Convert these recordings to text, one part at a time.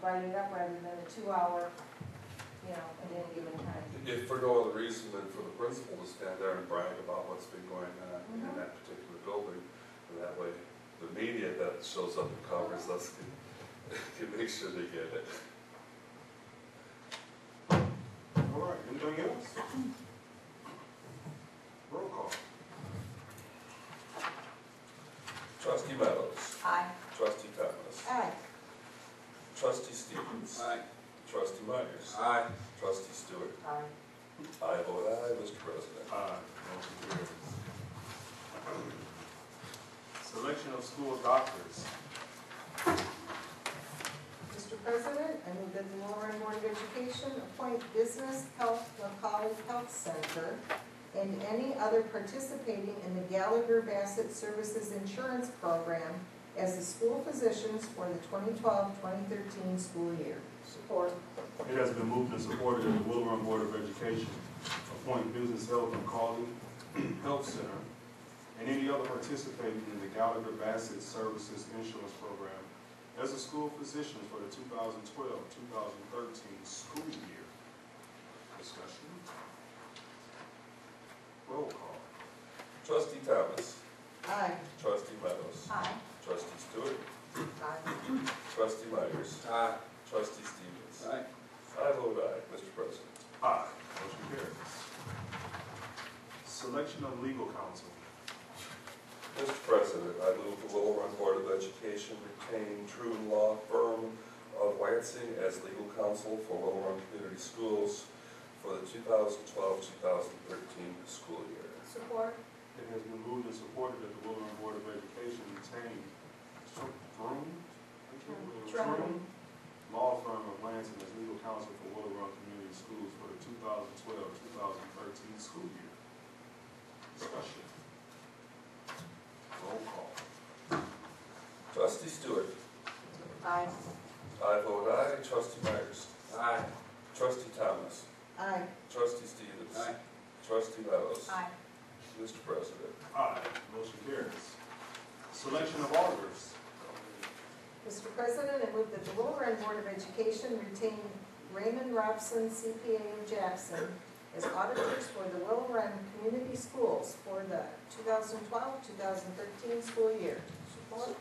write it up rather than a 2-hour, you know, at any given time. If for no other reason than for the principal to stand there and brag about what's been going on in that particular building, and that way the media that shows up and covers us can make sure they get it. All right, anything else? Roll call. Trustee Meadows. Aye. Trustee Thomas. Aye. Trustee Stevens. Aye. Trustee Myers. Aye. Trustee Stewart. Aye. I vote aye, Mr. President. Aye. Motion carries. Selection of school doctors. Mr. President, I move that the Lorraine Board of Education appoint Business Health Macaulay Health Center and any other participating in the Gallagher Bassett Services Insurance Program as the school physicians for the 2012-2013 school year. Support. It has been moved and supported that the Will Run Board of Education appoint Business Health and Quality Health Center and any other participating in the Gallagher Bassett Services Insurance Program as the school physicians for the 2012-2013 school year. Discussion. Roll call. Trustee Thomas. Aye. Trustee Meadows. Aye. Trustee Stewart. Aye. Trustee Myers. Aye. Trustee Stevens. Aye. I vote aye, Mr. President. Aye. Motion carries. Selection of legal counsel. Mr. President, I move the Little Run Board of Education retain True Law Firm of Lansing as legal counsel for Little Run Community Schools for the 2012-2013 school year. Support. It has been moved and supported that the Will Run Board of Education retain True Law Firm of Lansing as legal counsel for Will Run Community Schools for the 2012-2013 school year. Discussion. Roll call. Trustee Stewart. Aye. I vote aye. Trustee Myers. Aye. Trustee Thomas. Aye. Trustee Stevens. Aye. Trustee Meadows. Aye. Mr. President. Aye. Motion carries. Selection of auditors. Mr. President, I move that the Little Run Board of Education retain Raymond Robson, CPA of Jackson, as auditors for the Little Run Community Schools for the 2012-2013 school year. Support.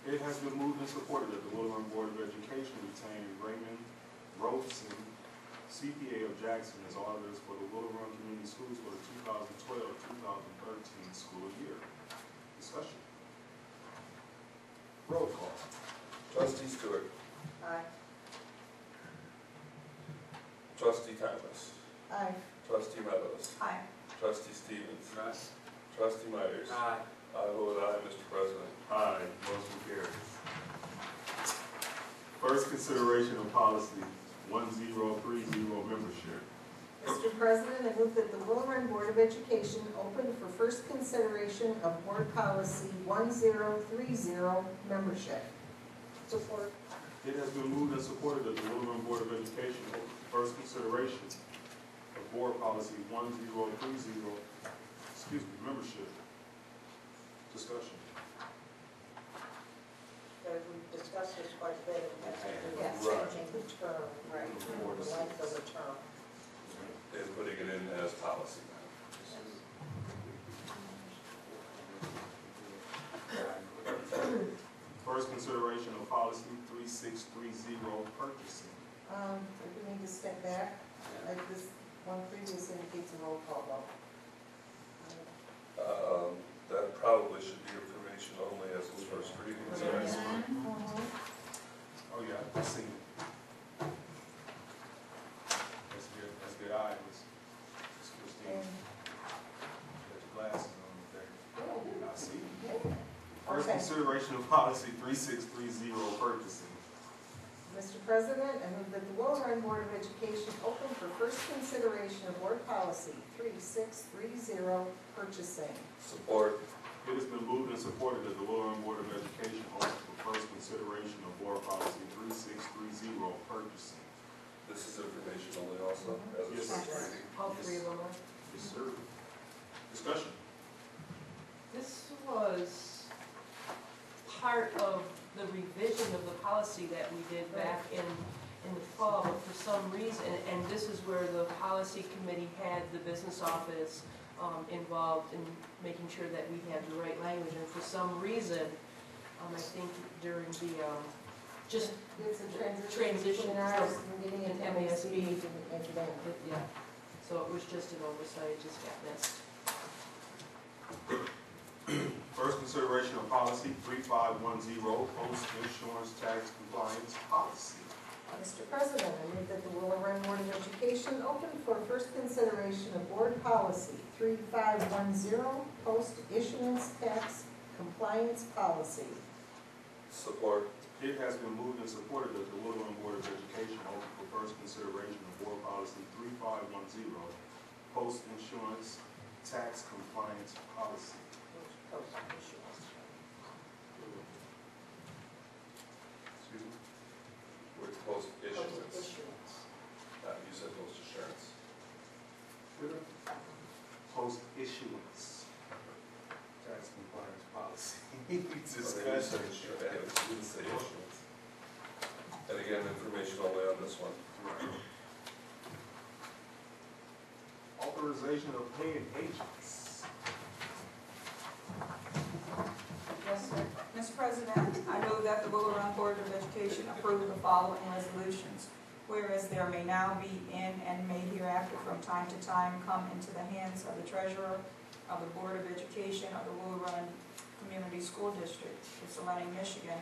It has been moved and supported that the Will Run Board of Education retain Raymond Robeson, CPA of Jackson, as auditors for the Will Run Community Schools for the 2012-2013 school year. Discussion. Roll call. Trustee Stewart. Aye. Trustee Thomas. Aye. Trustee Meadows. Aye. Trustee Stevens. Aye. Trustee Myers. Aye. I vote aye, Mr. President. Aye. Motion carries. First consideration of policy 1030 membership. Mr. President, I move that the Will Run Board of Education open for first consideration of Board Policy 1030 membership. Support. It has been moved and supported that the Will Run Board of Education open for first consideration of Board Policy 1030, membership. Discussion. We've discussed this quite a bit, and that's Yes. changing the term, right, Right. the length of the term. And putting it in as policy now. First consideration of policy 3630 purchasing. We need to step back. Like this one previous indicates a roll call vote. That probably should be information only as its first reading. Is that right? Oh yeah, I see it. That's good. That's good eye, Miss Christine. And, Got your glasses on there. I see it. First Okay. consideration of policy 3630 purchasing. Mr. President, I move that the Will Run Board of Education open for first consideration of Board Policy 3630 purchasing. Support. It has been moved and supported that the Will Run Board of Education open for first consideration of Board Policy 3630 purchasing. This is information only also as its Yes. first reading. All three of them are. Yes, sir. Discussion. This was part of the revision of the policy that we did back in the fall, but for some reason, and this is where the policy committee had the business office involved in making sure that we had the right language, and for some reason, I think during the, just, It's a Transition between ours from and getting an an MASB MASB. and them. yeah, so it was just an oversight, it just got missed. First consideration of policy 3510, post-insurance tax compliance policy. Mr. President, I move that the Willow Run Board of Education open for first consideration of board policy 3510, post-issuance tax compliance policy. Support. It has been moved and supported that the Willow Run Board of Education open for first consideration of board policy 3510, post-insurance tax compliance policy. Post-issuance. Excuse me? With post-issuance. Post-issuance. You said post-assurance. Post-issuance tax compliance policy. You said assurance. You didn't say issuance. And again, information only on this one. Authorization of paying agents. Yes, sir. Mr. President, I move that the Willow Run Board of Education approve the following resolutions. Whereas there may now be in and may hereafter from time to time come into the hands of the treasurer of the Board of Education of the Willow Run Community School District, Ypsilanti, Michigan,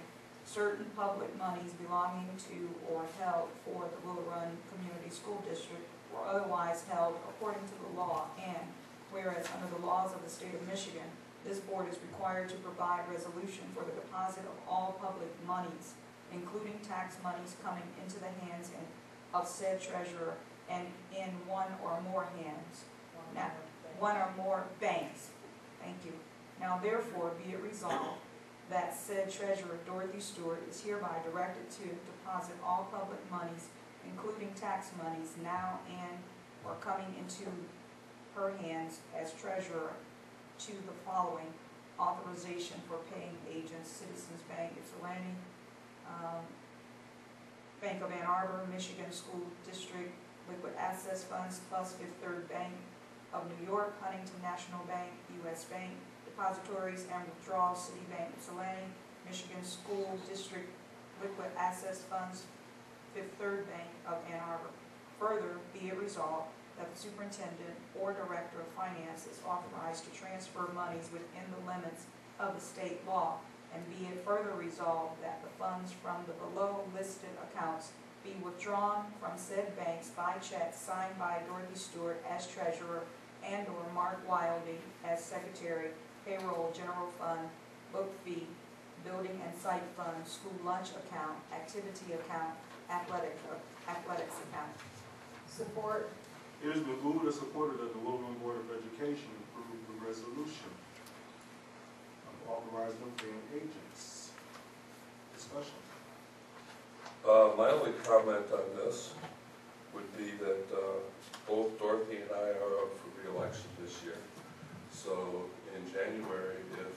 certain public monies belonging to or held for the Willow Run Community School District or otherwise held according to the law, and whereas under the laws of the state of Michigan, this board is required to provide resolution for the deposit of all public monies, including tax monies coming into the hands of said treasurer and in one or more hands. Now, one or more banks. Thank you. Now therefore be it resolved that said treasurer Dorothy Stewart is hereby directed to deposit all public monies, including tax monies now and or coming into her hands as treasurer to the following: authorization for paying agents: Citizens Bank, Ypsilanti, Bank of Ann Arbor, Michigan School District, Liquid Assets Funds plus Fifth Third Bank of New York, Huntington National Bank, U.S. Bank, depositories and withdrawals, Citibank, Ypsilanti, Michigan School District, Liquid Assets Funds, Fifth Third Bank of Ann Arbor. Further, be it resolved that the superintendent or director of finance is authorized to transfer monies within the limits of the state law, and be it further resolved that the funds from the below listed accounts be withdrawn from said banks by check signed by Dorothy Stewart as treasurer and or Mark Wilding as secretary, payroll, general fund, book fee, building and site fund, school lunch account, activity account, athletics account. Support. It has been moved and supported that the Willow Run Board of Education approve the resolution of authorizing paying agents. Discussion. My only comment on this would be that both Dorothy and I are up for re-election this year. So in January, if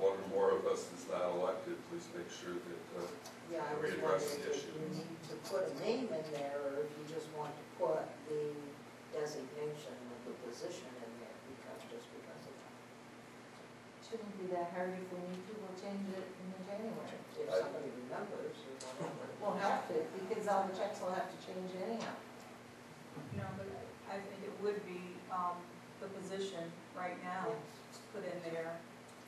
one or more of us is not elected, please make sure that Yeah, I we was address wondering the if issue. you need to put a name in there, or if you just want to put the designation of the position in there, just because of that. Shouldn't be that hard. If we need to, we'll change it in January. If somebody remembers or whatever. We'll have to, because all the checks will have to change anyhow. No, but I think it would be the position right now to put in there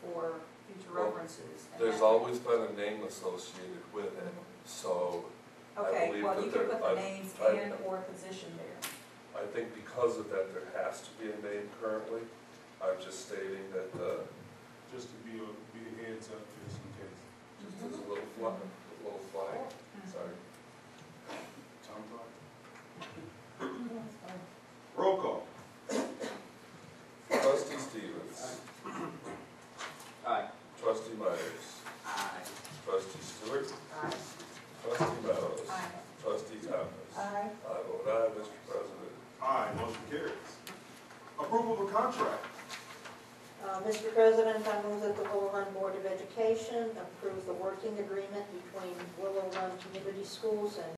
for future Well, references. And there's that- always been a name associated with it, so I Okay, believe well, that you can there- put the names and or position there. I think because of that, there has to be a name currently. I'm just stating that, Just to be a heads up just in case. just as a little flag, sorry. Tom Clark. Roll call. Trustee Stevens. Aye. Trustee Myers. Aye. Trustee Stewart. Aye. Trustee Meadows. Aye. Trustee Thomas. Aye. I vote aye, Mr. President. Aye, motion carries. Approval of a contract. Mr. President, I move that the Willow Run Board of Education approve the working agreement between Willow Run Community Schools and